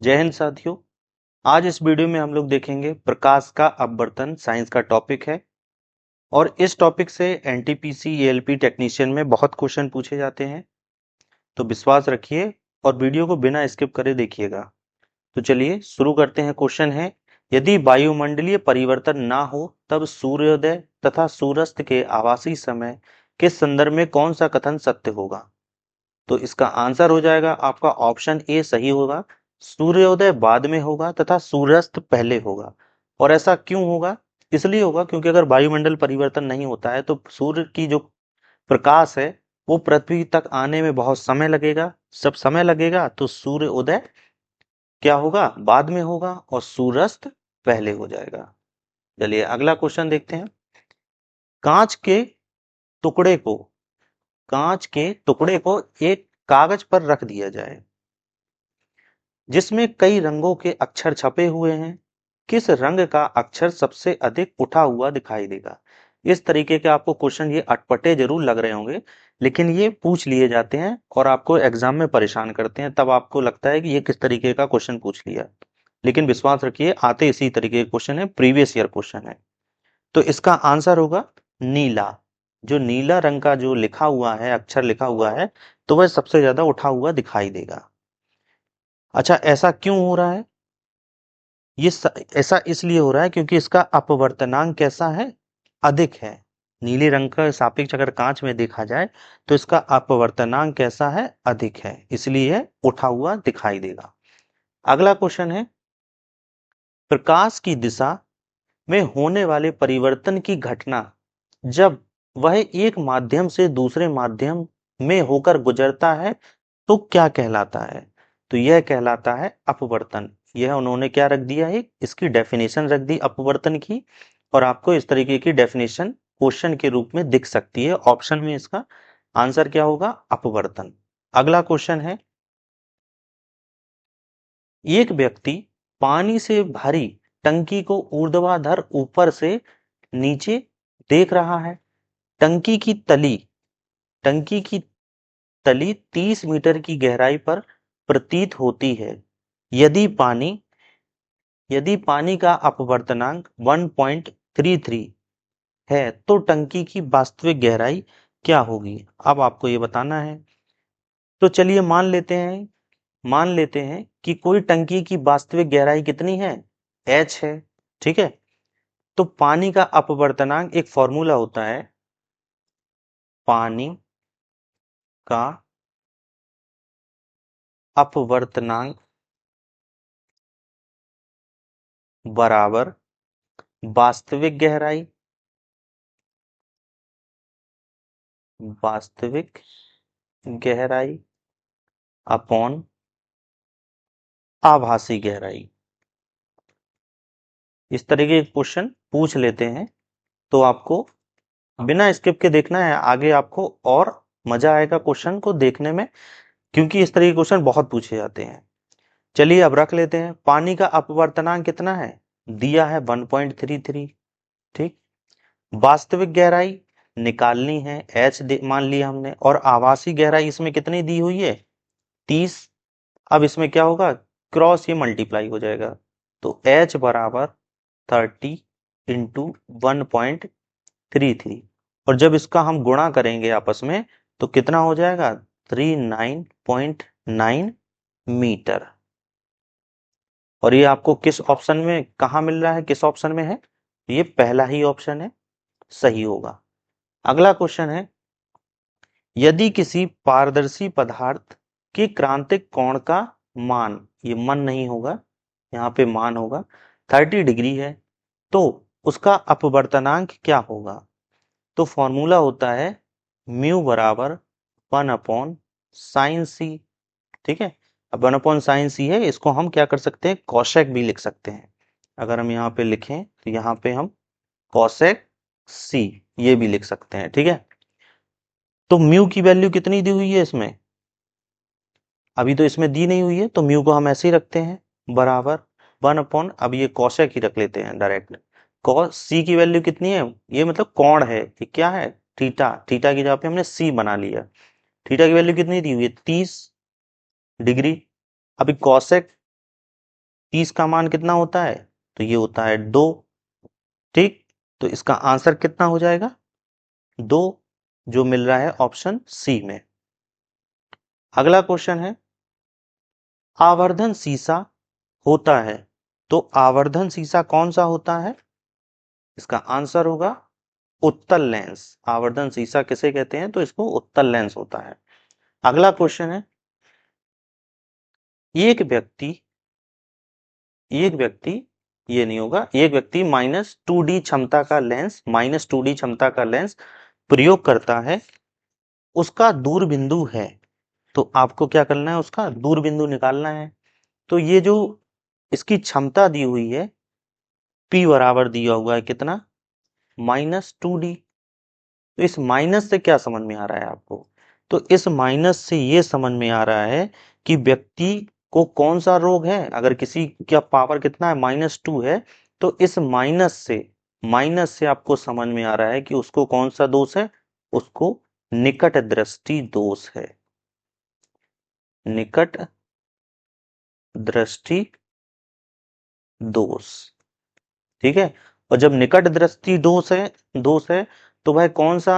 जय हिंद साथियों। आज इस वीडियो में हम लोग देखेंगे प्रकाश का अपवर्तन। साइंस का टॉपिक है और इस टॉपिक से एनटीपीसी एएलपी टेक्नीशियन में बहुत क्वेश्चन पूछे जाते हैं, तो विश्वास रखिए और वीडियो को बिना स्किप करे देखिएगा। तो चलिए शुरू करते हैं। क्वेश्चन है, यदि वायुमंडलीय परिवर्तन ना हो तब सूर्योदय तथा सूर्यास्त के आभासी समय के संदर्भ में कौन सा कथन सत्य होगा? तो इसका आंसर हो जाएगा आपका ऑप्शन ए सही होगा। सूर्योदय बाद में होगा तथा सूर्यास्त पहले होगा। और ऐसा क्यों होगा? इसलिए होगा क्योंकि अगर वायुमंडल परिवर्तन नहीं होता है तो सूर्य की जो प्रकाश है वो पृथ्वी तक आने में बहुत समय लगेगा। जब समय लगेगा तो सूर्य उदय क्या होगा? बाद में होगा और सूर्यास्त पहले हो जाएगा। चलिए अगला क्वेश्चन देखते हैं। कांच के टुकड़े को कांच के टुकड़े को एक कागज पर रख दिया जाए जिसमें कई रंगों के अक्षर छपे हुए हैं। किस रंग का अक्षर सबसे अधिक उठा हुआ दिखाई देगा? इस तरीके के आपको क्वेश्चन ये अटपटे जरूर लग रहे होंगे, लेकिन ये पूछ लिए जाते हैं और आपको एग्जाम में परेशान करते हैं। तब आपको लगता है कि ये किस तरीके का क्वेश्चन पूछ लिया, लेकिन विश्वास रखिए आते इसी तरीके के क्वेश्चन है, प्रीवियस ईयर क्वेश्चन है। तो इसका आंसर होगा नीला। जो नीला रंग का जो लिखा हुआ है, अक्षर लिखा हुआ है, तो वह सबसे ज्यादा उठा हुआ दिखाई देगा। अच्छा, ऐसा क्यों हो रहा है? ऐसा इसलिए हो रहा है क्योंकि इसका अपवर्तनांक कैसा है? अधिक है। नीले रंग का सापेक्ष अगर कांच में देखा जाए तो इसका अपवर्तनांक कैसा है? अधिक है, इसलिए उठा हुआ दिखाई देगा। अगला क्वेश्चन है, प्रकाश की दिशा में होने वाले परिवर्तन की घटना जब वह एक माध्यम से दूसरे माध्यम में होकर गुजरता है तो क्या कहलाता है? तो यह कहलाता है अपवर्तन। यह उन्होंने क्या रख दिया है? इसकी डेफिनेशन रख दी अपवर्तन की, और आपको इस तरीके की डेफिनेशन क्वेश्चन के रूप में दिख सकती है। ऑप्शन में इसका आंसर क्या होगा? अपवर्तन। अगला क्वेश्चन है, एक व्यक्ति पानी से भरी टंकी को ऊर्ध्वाधर ऊपर से नीचे देख रहा है। टंकी की तली टंकी की तली 30 मीटर की गहराई पर प्रतीत होती है। यदि पानी यदि पानी का अपवर्तनांक 1.33 है तो टंकी की वास्तविक गहराई क्या होगी? अब आपको ये बताना है। तो चलिए मान लेते हैं कि कोई टंकी की वास्तविक गहराई कितनी है? h है। ठीक है। तो पानी का अपवर्तनांक एक फॉर्मूला होता है, पानी का अपवर्तनांक बराबर वास्तविक गहराई वास्तविक गहराई अपॉन आभासी गहराई। इस तरीके के क्वेश्चन पूछ लेते हैं तो आपको बिना स्किप के देखना है, आगे आपको और मजा आएगा क्वेश्चन को देखने में, क्योंकि इस तरह के क्वेश्चन बहुत पूछे जाते हैं। चलिए अब रख लेते हैं, पानी का अपवर्तनांक कितना है? दिया है 1.33। ठीक। वास्तविक गहराई निकालनी है, एच मान लिया हमने, और आभासी गहराई इसमें कितनी दी हुई है? 30। अब इसमें क्या होगा? क्रॉस ये मल्टीप्लाई हो जाएगा, तो एच बराबर 30 इंटू 1.33, और जब इसका हम गुणा करेंगे आपस में तो कितना हो जाएगा? 39.9 मीटर। और ये आपको किस ऑप्शन में कहा मिल रहा है? किस ऑप्शन में है? ये पहला ही ऑप्शन है, सही होगा। अगला क्वेश्चन है, यदि किसी पारदर्शी पदार्थ के क्रांतिक कोण का मान, ये मन नहीं होगा, यहाँ पे मान होगा, 30 डिग्री है तो उसका अपवर्तनांक क्या होगा? तो फॉर्मूला होता है म्यू बराबर 1/sin c। ठीक है। अब 1/sin c है, इसको हम क्या कर सकते हैं? कॉशेक भी लिख सकते हैं। अगर हम यहाँ पे लिखें तो यहाँ पे हम कॉशेक सी ये भी लिख सकते हैं। ठीक है। तो म्यू की वैल्यू कितनी दी हुई है इसमें? अभी तो इसमें दी नहीं हुई है, तो म्यू को हम ऐसे ही रखते हैं बराबर 1/, अब ये कॉशेक ही रख लेते हैं डायरेक्ट। कॉस सी की वैल्यू कितनी है? ये मतलब कोण है, ये क्या है? थीटा। थीटा की जगह पे हमने सी बना लिया। थीटा की वैल्यू कितनी दी हुई है? 30 डिग्री। अभी कॉशेक 30 का मान कितना होता है? तो ये होता है 2। ठीक, तो इसका आंसर कितना हो जाएगा? 2, जो मिल रहा है ऑप्शन सी में। अगला क्वेश्चन है, आवर्धन शीशा होता है, तो आवर्धन शीशा कौन सा होता है? इसका आंसर होगा उत्तल लेंस। आवर्धन शीशा किसे कहते हैं? तो इसको उत्तल लेंस होता है। अगला क्वेश्चन है, एक व्यक्ति एक व्यक्ति ये नहीं होगा, एक व्यक्ति माइनस टू डी क्षमता का लेंस प्रयोग करता है, उसका दूर बिंदु है, तो आपको क्या करना है? उसका दूर बिंदु निकालना है। तो ये जो इसकी क्षमता दी हुई है, P बराबर दिया हुआ है कितना? -2D। तो इस माइनस से क्या समझ में आ रहा है आपको? तो इस माइनस से ये समझ में आ रहा है कि व्यक्ति को कौन सा रोग है। अगर किसी का पावर कितना है? -2 है, तो इस माइनस से आपको समझ में आ रहा है कि उसको कौन सा दोष है? उसको निकट दृष्टि दोष है। निकट दृष्टि दोष, ठीक है। और जब निकट दृष्टि दोष है तो वह कौन सा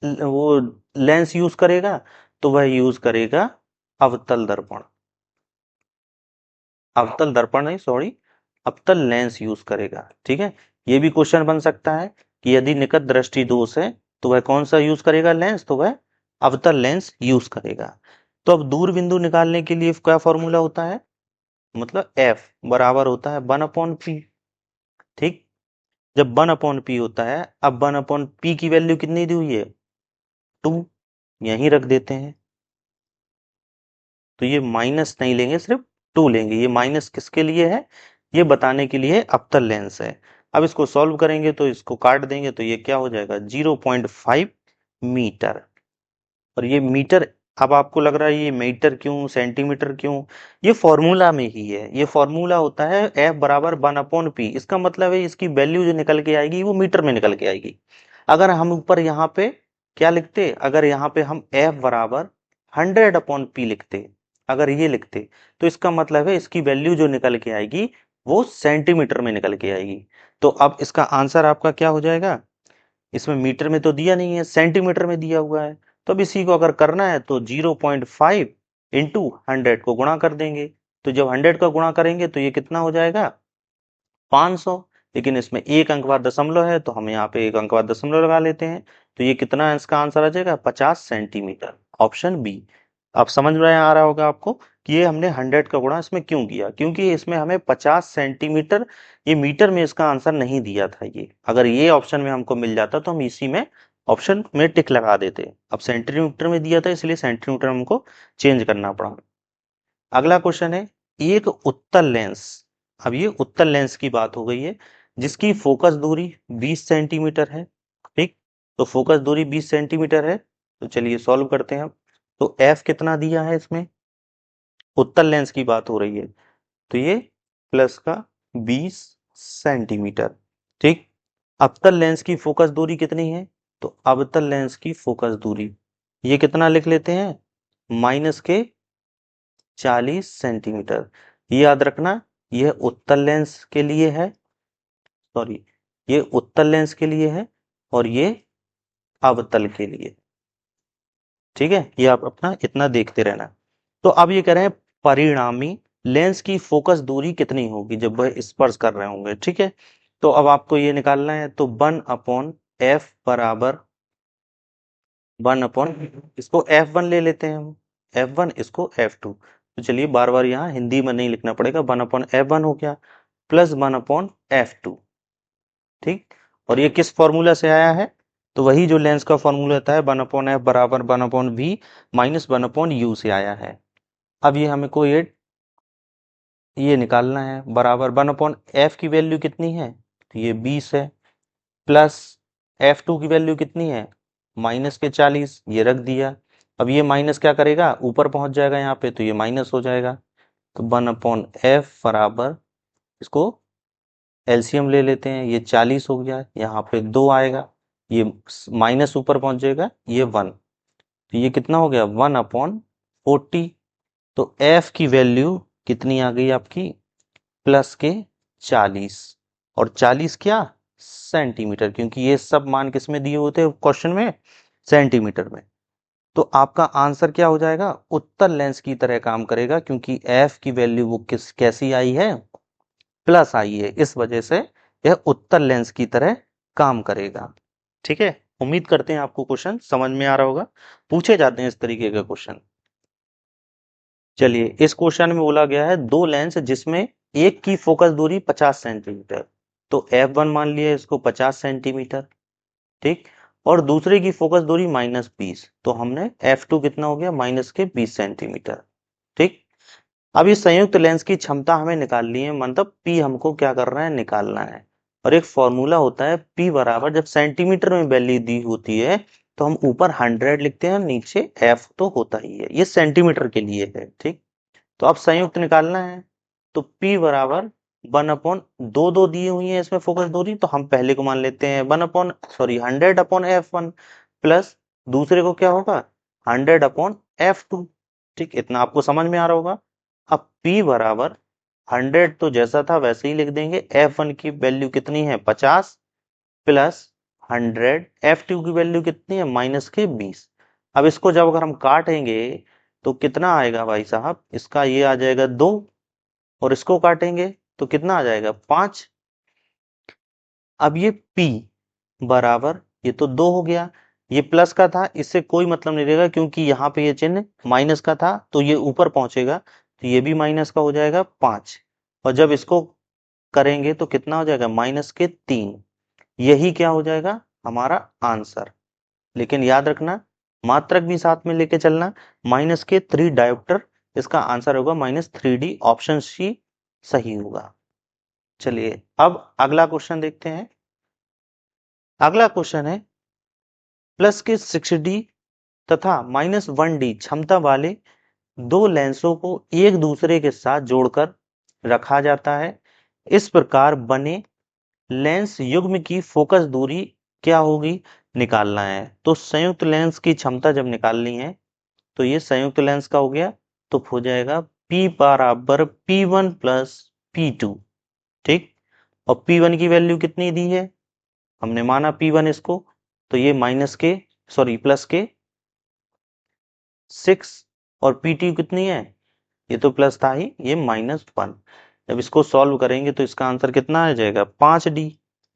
वो लेंस यूज करेगा? तो वह यूज करेगा अवतल दर्पण। अवतल दर्पण नहीं, सॉरी, अवतल लेंस यूज करेगा। ठीक है, ये भी क्वेश्चन बन सकता है कि यदि निकट दृष्टि दोष है तो वह कौन सा यूज करेगा लेंस? तो वह अवतल लेंस यूज करेगा। तो अब दूर बिंदु निकालने के लिए क्या फॉर्मूला होता है? मतलब एफ बराबर होता है 1/p। ठीक, जब 1/p होता है, अब 1/p की वैल्यू कितनी दी हुई है? 2, यहीं रख देते हैं। तो ये माइनस नहीं लेंगे, सिर्फ 2 लेंगे। ये माइनस किसके लिए है? ये बताने के लिए अवतल लेंस है। अब इसको सॉल्व करेंगे तो इसको काट देंगे तो ये क्या हो जाएगा? 0.5 मीटर। और ये मीटर, अब आपको लग रहा है ये मीटर क्यों, सेंटीमीटर क्यों? ये फॉर्मूला में ही है। ये फॉर्मूला होता है F बराबर 1/p। इसका मतलब है इसकी वैल्यू जो निकल के आएगी वो मीटर में निकल के आएगी। अगर हम ऊपर यहाँ पे क्या लिखते? अगर यहाँ पे हम F बराबर 100/p लिखते, अगर ये लिखते, तो इसका मतलब है इसकी वैल्यू जो निकल के आएगी वो सेंटीमीटर में निकल के आएगी। तो अब इसका आंसर आपका क्या हो जाएगा? इसमें मीटर में तो दिया नहीं है, सेंटीमीटर में दिया हुआ है। तो अब इसी को अगर करना है तो 0.5 इंटू 100 को गुणा कर देंगे। तो जब 100 का गुणा करेंगे तो ये कितना हो जाएगा? 500। लेकिन इसमें एक अंक बाद दशमलव है तो हम यहाँ पे एक अंक बाद दशमलव लगा लेते हैं। तो ये कितना है? इसका आंसर आ जाएगा 50 सेंटीमीटर, ऑप्शन बी। अब समझ में आ रहा होगा आपको कि ये हमने 100 का गुणा इसमें क्यों किया, क्योंकि इसमें हमें 50 सेंटीमीटर, ये मीटर में इसका आंसर नहीं दिया था। ये अगर ये ऑप्शन में हमको मिल जाता तो हम इसी में ऑप्शन में टिक लगा देते। अब सेंटीमीटर में दिया था इसलिए सेंटीमीटर हमको चेंज करना पड़ा। अगला क्वेश्चन है, एक उत्तल लेंस, अब ये उत्तल लेंस की बात हो गई है, जिसकी फोकस दूरी 20 सेंटीमीटर है। ठीक, तो फोकस दूरी 20 सेंटीमीटर है। तो चलिए सॉल्व करते हैं। तो एफ कितना दिया है? इसमें उत्तल लेंस की बात हो रही है, तो ये प्लस का 20 सेंटीमीटर। ठीक, अवतल लेंस की फोकस दूरी कितनी है? तो अवतल लेंस की फोकस दूरी ये कितना लिख लेते हैं? माइनस के 40 सेंटीमीटर। ये याद रखना, यह उत्तल लेंस के लिए है, सॉरी, ये उत्तल लेंस के लिए है और ये अवतल के लिए। ठीक है, ये आप अपना इतना देखते रहना। तो अब ये कह रहे हैं परिणामी लेंस की फोकस दूरी कितनी होगी जब वह स्पर्श कर रहे होंगे। ठीक है, तो अब आपको ये निकालना है। तो 1/f बराबर 1/, इसको f1 ले लेते हैं हम, f1 इसको f2। तो चलिए बार बार यहाँ हिंदी में नहीं लिखना पड़ेगा, 1/f1 हो गया प्लस 1/f2। ठीक, और ये किस फॉर्मूला से आया है? तो वही जो लेंस का फॉर्मूला होता है 1/f बराबर 1/v माइनस 1/u से आया है। अब ये हमें को ये निकालना है, बराबर 1/f की वैल्यू कितनी है? तो ये 20 है, प्लस f2 की वैल्यू कितनी है? माइनस के 40, ये रख दिया। अब ये माइनस क्या करेगा? ऊपर पहुंच जाएगा यहाँ पे, तो ये माइनस हो जाएगा। तो 1/f बराबर, इसको एलसीएम ले लेते हैं, ये 40 हो गया, यहाँ पे 2 आएगा, ये माइनस ऊपर पहुंच जाएगा, ये 1। तो ये कितना हो गया? 1/40। तो f की वैल्यू कितनी आ गई आपकी? प्लस के 40 और 40 क्या सेंटीमीटर, क्योंकि ये सब मान किस में दिए होते हैं क्वेश्चन में, सेंटीमीटर में। तो आपका आंसर क्या हो जाएगा, उत्तर लेंस की तरह काम करेगा, क्योंकि एफ की वैल्यू वो कैसी आई है, प्लस आई है, इस वजह से यह उत्तर लेंस की तरह काम करेगा। ठीक है, उम्मीद करते हैं आपको क्वेश्चन समझ में आ रहा होगा, पूछे जाते हैं इस तरीके का क्वेश्चन। चलिए, इस क्वेश्चन में बोला गया है दो लेंस जिसमें एक की फोकस दूरी 50 सेंटीमीटर, तो F1 मान लिया इसको 50 सेंटीमीटर, ठीक, और दूसरे की फोकस दूरी -20, तो हमने F2 कितना हो गया, -20 सेंटीमीटर, ठीक। अब इस संयुक्त लेंस की क्षमता हमें निकालनी है, मतलब P हमको क्या करना है, निकालना है। और एक फॉर्मूला होता है P बराबर, जब सेंटीमीटर में वैल्यू दी होती है तो हम ऊपर 100 लिखते हैं, नीचे F तो होता ही है, ये सेंटीमीटर के लिए है, ठीक। तो अब संयुक्त निकालना है, तो P बराबर 1/2 दी हुई है इसमें फोकस दूरी, तो हम पहले को मान लेते हैं 100/F1 प्लस दूसरे को क्या होगा 100/F2, ठीक, इतना आपको समझ में आ रहा होगा। अब P बराबर 100 तो जैसा था वैसे ही लिख देंगे, F1 की वैल्यू कितनी है 50 प्लस 100, F2 की वैल्यू कितनी है -20। अब इसको जब अगर हम काटेंगे तो कितना आएगा भाई साहब, इसका ये आ जाएगा 2, और इसको काटेंगे तो कितना आ जाएगा 5। अब ये P बराबर, ये तो 2 हो गया, ये प्लस का था, इससे कोई मतलब नहीं रहेगा, क्योंकि यहाँ पे ये चिन्ह माइनस का था, तो ये ऊपर पहुंचेगा, तो ये भी माइनस का हो जाएगा 5, और जब इसको करेंगे तो कितना हो जाएगा -3। यही क्या हो जाएगा हमारा आंसर। लेकिन याद रखना, मात्रक भी साथ में लेके चलना, -3 डायोप्टर, इसका आंसर होगा -3D, ऑप्शन सी सही होगा। चलिए, अब अगला क्वेश्चन देखते हैं। अगला क्वेश्चन है प्लस के 6D तथा -1D क्षमता वाले दो लेंसों को एक दूसरे के साथ जोड़कर रखा जाता है। इस प्रकार बने लेंस युग्म की फोकस दूरी क्या होगी, निकालना है। तो संयुक्त लेंस की क्षमता जब निकालनी है, तो ये संयुक्त लेंस का हो गया, तो हो जाएगा P बराबर P1 प्लस P2, ठीक। और P1 की वैल्यू कितनी दी है, हमने माना P1 इसको, तो ये प्लस के 6, और P2 कितनी है, ये तो प्लस था ही, ये -1। जब इसको सॉल्व करेंगे तो इसका आंसर कितना आ जाएगा 5D,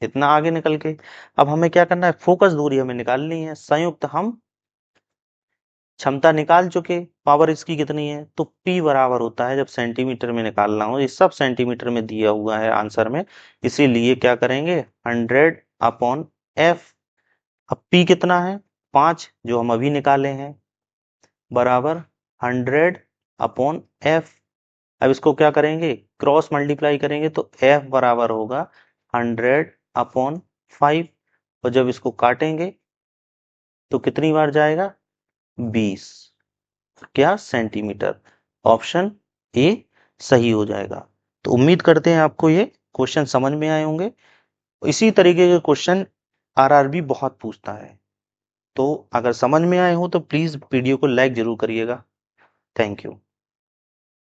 इतना आगे निकल के। अब हमें क्या करना है, फोकस दूरी हमें निकालनी है, संयुक्त हम क्षमता निकाल चुके, पावर इसकी कितनी है, तो P बराबर होता है, जब सेंटीमीटर में निकालना हो, ये सब सेंटीमीटर में दिया हुआ है आंसर में, इसीलिए क्या करेंगे 100/F। अब P कितना है 5, जो हम अभी निकाले हैं, बराबर 100/F। अब इसको क्या करेंगे, क्रॉस मल्टीप्लाई करेंगे, तो F बराबर होगा 100/5, और जब इसको काटेंगे तो कितनी बार जाएगा 20, क्या सेंटीमीटर, ऑप्शन ए सही हो जाएगा। तो उम्मीद करते हैं आपको ये क्वेश्चन समझ में आए होंगे। इसी तरीके के क्वेश्चन आरआरबी बहुत पूछता है, तो अगर समझ में आए हो तो प्लीज वीडियो को लाइक जरूर करिएगा। Thank you.